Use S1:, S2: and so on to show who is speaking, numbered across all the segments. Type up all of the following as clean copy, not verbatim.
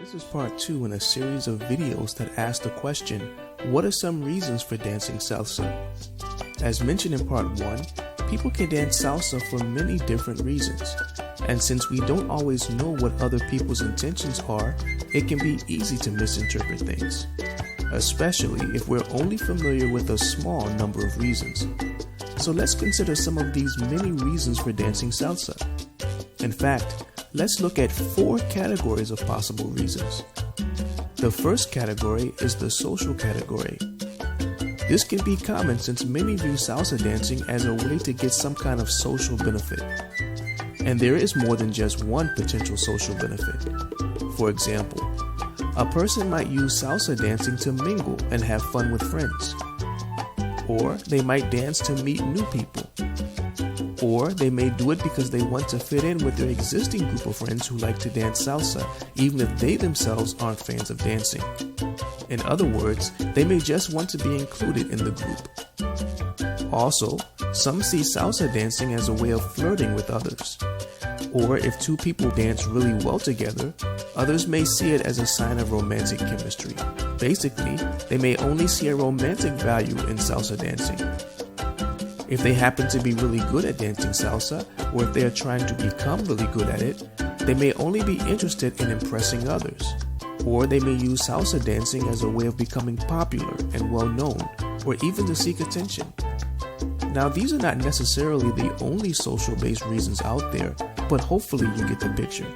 S1: This is part 2 in a series of videos that ask the question, what are some reasons for dancing salsa? As mentioned in part 1, people can dance salsa for many different reasons. And since we don't always know what other people's intentions are, it can be easy to misinterpret things, especially if we're only familiar with a small number of reasons. So let's consider some of these many reasons for dancing salsa. In fact, let's look at 4 categories of possible reasons. The first category is the social category. This can be common since many view salsa dancing as a way to get some kind of social benefit. And there is more than just one potential social benefit. For example, a person might use salsa dancing to mingle and have fun with friends. Or they might dance to meet new people. Or they may do it because they want to fit in with their existing group of friends who like to dance salsa, even if they themselves aren't fans of dancing. In other words, they may just want to be included in the group. Also, some see salsa dancing as a way of flirting with others. Or if 2 people dance really well together, others may see it as a sign of romantic chemistry. Basically, they may only see a romantic value in salsa dancing. If they happen to be really good at dancing salsa, or if they are trying to become really good at it, they may only be interested in impressing others. Or they may use salsa dancing as a way of becoming popular and well known, or even to seek attention. Now, these are not necessarily the only social-based reasons out there, but hopefully you get the picture.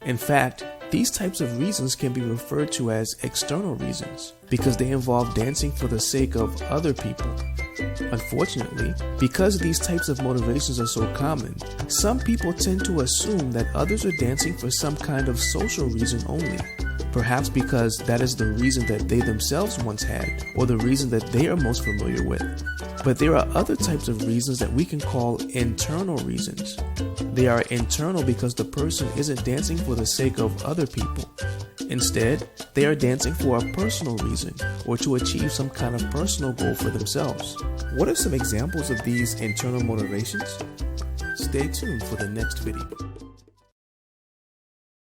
S1: In fact, these types of reasons can be referred to as external reasons because they involve dancing for the sake of other people. Unfortunately, because these types of motivations are so common, some people tend to assume that others are dancing for some kind of social reason only. Perhaps because that is the reason that they themselves once had, or the reason that they are most familiar with. But there are other types of reasons that we can call internal reasons. They are internal because the person isn't dancing for the sake of other people. Instead, they are dancing for a personal reason or to achieve some kind of personal goal for themselves. What are some examples of these internal motivations? Stay tuned for the next video.